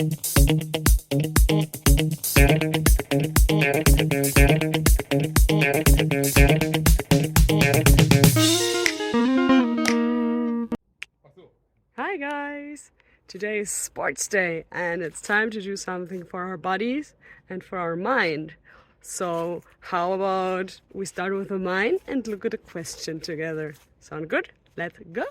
Hi guys! Today is sports day and it's time to do something for our bodies and for our mind. So how about we start with the mind and look at a question together? Sound good? Let's go!